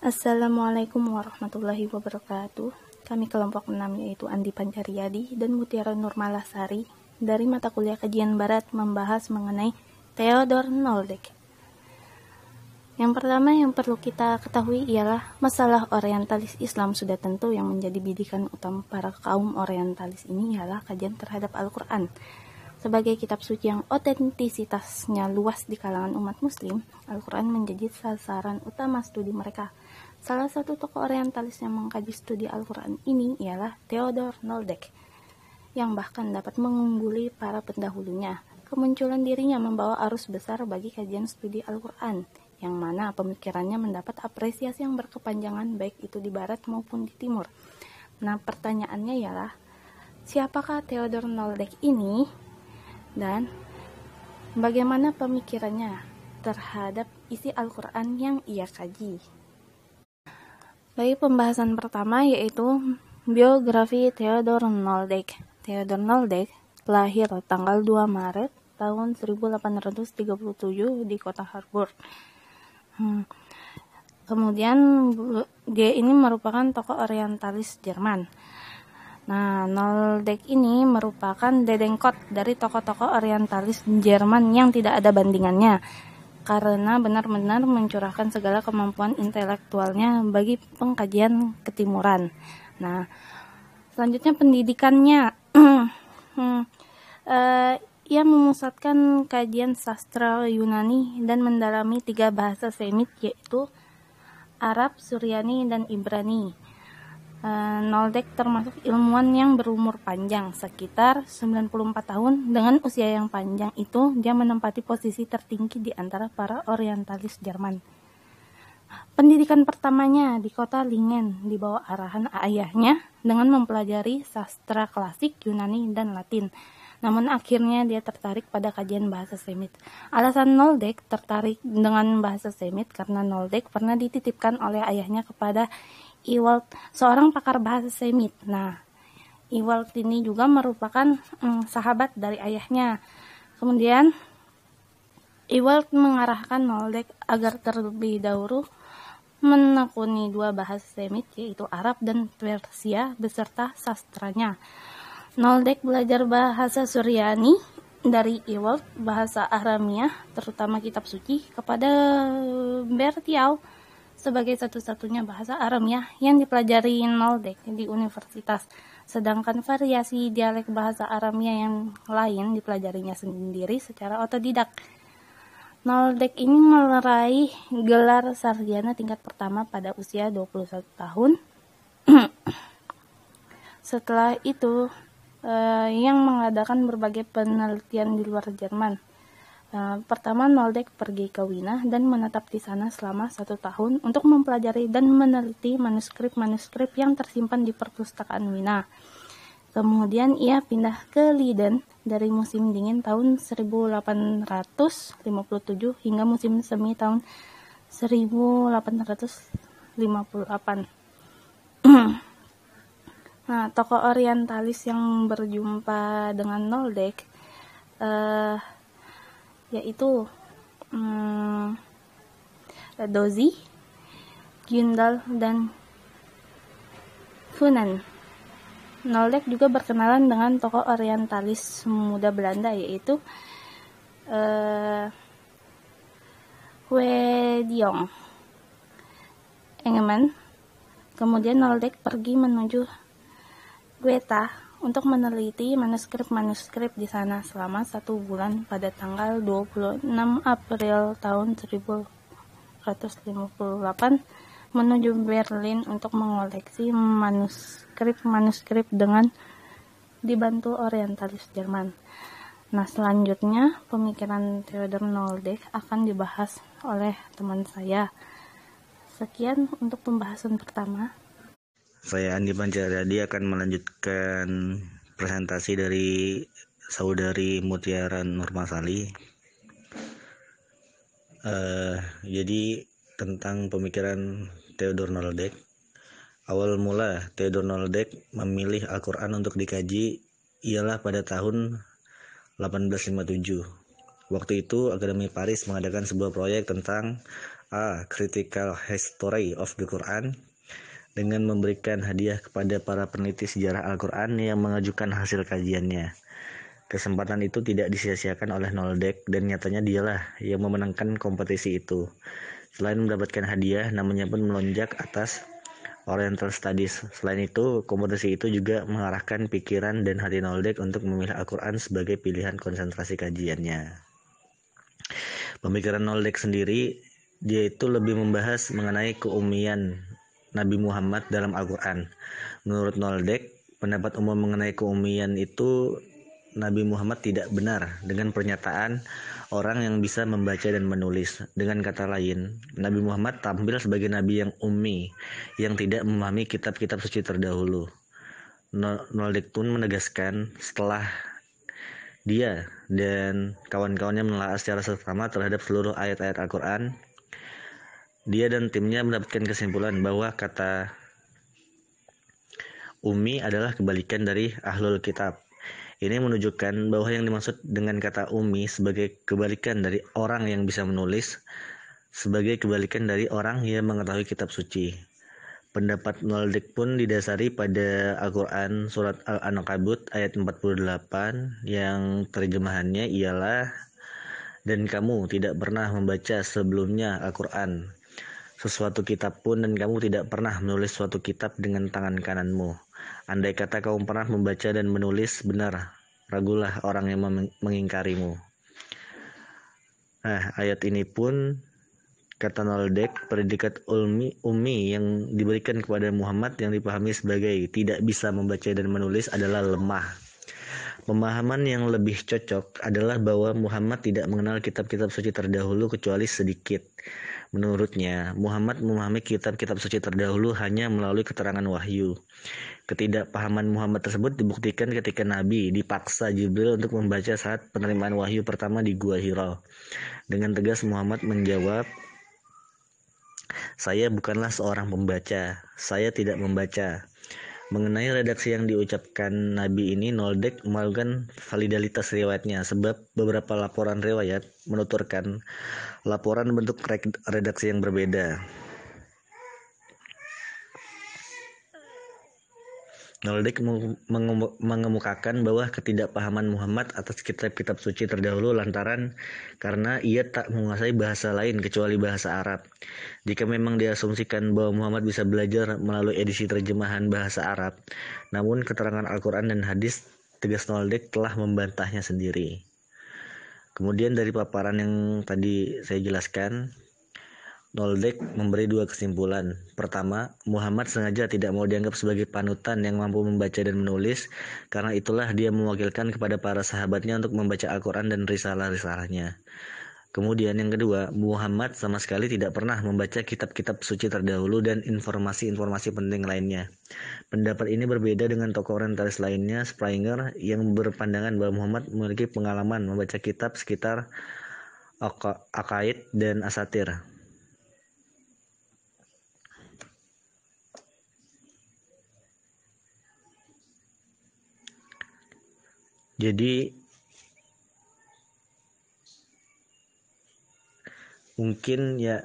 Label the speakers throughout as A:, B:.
A: Assalamualaikum warahmatullahi wabarakatuh. Kami kelompok 6 yaitu Andi Pancaryadi dan Mutiara Nurmalasari dari mata kuliah Kajian Barat membahas mengenai Theodor Noldek. Yang pertama yang perlu kita ketahui ialah masalah orientalis Islam sudah tentu yang menjadi bidikan utama para kaum orientalis ini ialah kajian terhadap Al-Quran. Sebagai kitab suci yang otentisitasnya luas di kalangan umat muslim, Al-Quran menjadi sasaran utama studi mereka. Salah satu tokoh orientalis yang mengkaji studi Al-Quran ini ialah Theodor Noldek, yang bahkan dapat mengungguli para pendahulunya. Kemunculan dirinya membawa arus besar bagi kajian studi Al-Quran, yang mana pemikirannya mendapat apresiasi yang berkepanjangan baik itu di barat maupun di timur. Nah, pertanyaannya ialah, siapakah Theodor Noldek ini? Dan bagaimana pemikirannya terhadap isi Al-Quran yang ia kaji? Bagi pembahasan pertama yaitu biografi Theodor Noldek. Theodor Noldek lahir tanggal 2 Maret tahun 1837 di kota Harburg. Kemudian dia ini merupakan tokoh orientalis Jerman. Nah, Noldek ini merupakan dedengkot dari tokoh-tokoh orientalis Jerman yang tidak ada bandingannya, karena benar-benar mencurahkan segala kemampuan intelektualnya bagi pengkajian ketimuran. Nah, selanjutnya pendidikannya. Ia memusatkan kajian sastra Yunani dan mendalami 3 bahasa Semit yaitu Arab, Suryani, dan Ibrani. Noldek termasuk ilmuwan yang berumur panjang, sekitar 94 tahun. Dengan usia yang panjang itu, dia menempati posisi tertinggi di antara para orientalis Jerman. Pendidikan pertamanya di kota Lingen di bawah arahan ayahnya dengan mempelajari sastra klasik Yunani dan Latin. Namun akhirnya dia tertarik pada kajian bahasa Semit. Alasan Noldek tertarik dengan bahasa Semit karena Noldek pernah dititipkan oleh ayahnya kepada Ewald, seorang pakar bahasa Semit. Nah, Ewald ini juga merupakan sahabat dari ayahnya. Kemudian Ewald mengarahkan Noldek agar terlebih dahulu menekuni 2 bahasa Semit yaitu Arab dan Persia beserta sastranya. Noldek belajar bahasa Suryani dari Ewald, bahasa Aramiah terutama kitab suci kepada Bertiau sebagai satu-satunya bahasa Aramiah yang dipelajari Noldek di universitas, sedangkan variasi dialek bahasa Aramiah yang lain dipelajarinya sendiri secara otodidak. Noldek ini meraih gelar sarjana tingkat pertama pada usia 21 tahun. Setelah itu, yang mengadakan berbagai penelitian di luar Jerman. Pertama, Noldek pergi ke Wina dan menetap di sana selama 1 tahun untuk mempelajari dan meneliti manuskrip-manuskrip yang tersimpan di perpustakaan Wina. Kemudian ia pindah ke Leiden dari musim dingin tahun 1857 hingga musim semi tahun 1858. Nah, tokoh orientalis yang berjumpa dengan Noldek yaitu Dozy, Gundel, dan Funan. Noldek juga berkenalan dengan tokoh orientalis muda Belanda yaitu Hwedong Engemann. Kemudian Noldek pergi menuju Goethe untuk meneliti manuskrip-manuskrip di sana selama 1 bulan pada tanggal 26 April tahun 1858 menuju Berlin untuk mengoleksi manuskrip-manuskrip dengan dibantu orientalis Jerman. Nah, selanjutnya pemikiran Theodor Noldek akan dibahas oleh teman saya. Sekian untuk pembahasan pertama.
B: Saya Andi Pancaryadi akan melanjutkan presentasi dari saudari Mutiara Nurmalasari. Jadi tentang pemikiran Theodor Noldek. Awal mula Theodor Noldek memilih Al-Quran untuk dikaji ialah pada tahun 1857. Waktu itu Akademi Paris mengadakan sebuah proyek tentang A. Critical History of the Quran, dengan memberikan hadiah kepada para peneliti sejarah Al-Quran yang mengajukan hasil kajiannya. Kesempatan itu tidak disia-siakan oleh Noldek dan nyatanya dialah yang memenangkan kompetisi itu. Selain mendapatkan hadiah, namanya pun melonjak atas Oriental Studies. Selain itu, kompetisi itu juga mengarahkan pikiran dan hati Noldek untuk memilih Al-Quran sebagai pilihan konsentrasi kajiannya. Pemikiran Noldek sendiri, dia itu lebih membahas mengenai keumian Nabi Muhammad dalam Al-Quran. Menurut Noldek, pendapat umum mengenai keumian itu Nabi Muhammad tidak benar dengan pernyataan orang yang bisa membaca dan menulis. Dengan kata lain, Nabi Muhammad tampil sebagai nabi yang ummi, yang tidak memahami kitab-kitab suci terdahulu. Noldek pun menegaskan setelah dia dan kawan-kawannya menelaah secara seksama terhadap seluruh ayat-ayat Al-Quran, dia dan timnya mendapatkan kesimpulan bahwa kata ummi adalah kebalikan dari ahlul kitab. Ini menunjukkan bahwa yang dimaksud dengan kata ummi sebagai kebalikan dari orang yang bisa menulis, sebagai kebalikan dari orang yang mengetahui kitab suci. Pendapat Noldek pun didasari pada Al-Quran surat Al-Ankabut ayat 48 yang terjemahannya ialah, dan kamu tidak pernah membaca sebelumnya Al-Quran sesuatu kitab pun, dan kamu tidak pernah menulis suatu kitab dengan tangan kananmu. Andai kata kamu pernah membaca dan menulis, benar, ragulah orang yang mengingkarimu. Nah, ayat ini pun, kata Noldek, predikat ummi yang diberikan kepada Muhammad yang dipahami sebagai tidak bisa membaca dan menulis adalah lemah. Pemahaman yang lebih cocok adalah bahwa Muhammad tidak mengenal kitab-kitab suci terdahulu kecuali sedikit. Menurutnya, Muhammad memahami kitab-kitab suci terdahulu hanya melalui keterangan wahyu. Ketidakpahaman Muhammad tersebut dibuktikan ketika Nabi dipaksa Jibril untuk membaca saat penerimaan wahyu pertama di Gua Hira. Dengan tegas Muhammad menjawab, "Saya bukanlah seorang pembaca, saya tidak membaca." Mengenai redaksi yang diucapkan Nabi ini, Noldek melakukan validitas riwayatnya, sebab beberapa laporan riwayat menuturkan laporan bentuk redaksi yang berbeda. Noldek mengemukakan bahwa ketidakpahaman Muhammad atas kitab-kitab suci terdahulu lantaran karena ia tak menguasai bahasa lain kecuali bahasa Arab. Jika memang diasumsikan bahwa Muhammad bisa belajar melalui edisi terjemahan bahasa Arab, namun keterangan Al-Quran dan hadis, tegas Noldek, telah membantahnya sendiri. Kemudian dari paparan yang tadi saya jelaskan, Noldek memberi dua kesimpulan. Pertama, Muhammad sengaja tidak mau dianggap sebagai panutan yang mampu membaca dan menulis, karena itulah dia mewakilkan kepada para sahabatnya untuk membaca Al-Quran dan risalah-risalahnya. Kemudian yang kedua, Muhammad sama sekali tidak pernah membaca kitab-kitab suci terdahulu dan informasi-informasi penting lainnya. Pendapat ini berbeda dengan tokoh orientalis lainnya, Springer, yang berpandangan bahwa Muhammad memiliki pengalaman membaca kitab sekitar Aqaid dan Asatir. Jadi mungkin ya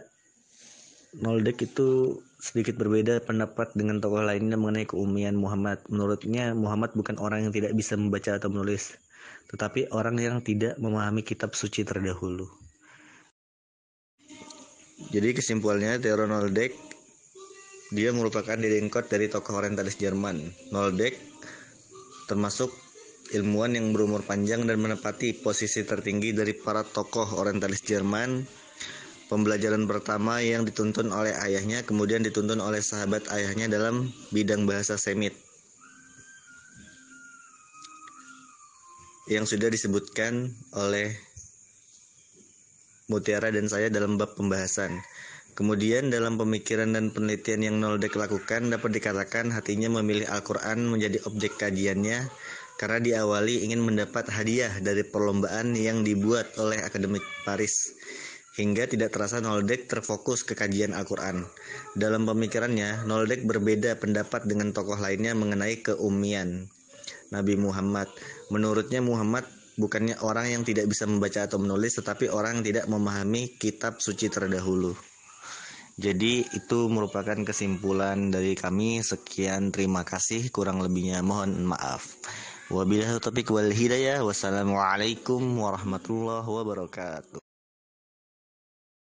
B: Noldek itu sedikit berbeda pendapat dengan tokoh lainnya mengenai keumian Muhammad. Menurutnya Muhammad bukan orang yang tidak bisa membaca atau menulis, tetapi orang yang tidak memahami kitab suci terdahulu. Jadi kesimpulannya, teori Noldek, dia merupakan dedengkot dari tokoh orientalis Jerman. Noldek termasuk ilmuwan yang berumur panjang dan menempati posisi tertinggi dari para tokoh orientalis Jerman. Pembelajaran pertama yang dituntun oleh ayahnya, kemudian dituntun oleh sahabat ayahnya dalam bidang bahasa Semit, yang sudah disebutkan oleh Mutiara dan saya dalam bab pembahasan. Kemudian dalam pemikiran dan penelitian yang Noldek lakukan, dapat dikatakan hatinya memilih Al-Quran menjadi objek kajiannya, karena diawali ingin mendapat hadiah dari perlombaan yang dibuat oleh Akademik Paris. Hingga tidak terasa Noldek terfokus ke kajian Al-Quran. Dalam pemikirannya, Noldek berbeda pendapat dengan tokoh lainnya mengenai keummian Nabi Muhammad. Menurutnya Muhammad bukannya orang yang tidak bisa membaca atau menulis, tetapi orang yang tidak memahami kitab suci terdahulu. Jadi itu merupakan kesimpulan dari kami. Sekian, terima kasih. Kurang lebihnya mohon maaf. Wabillahi taufiq wal hidayah. Wassalamualaikum warahmatullahi wabarakatuh.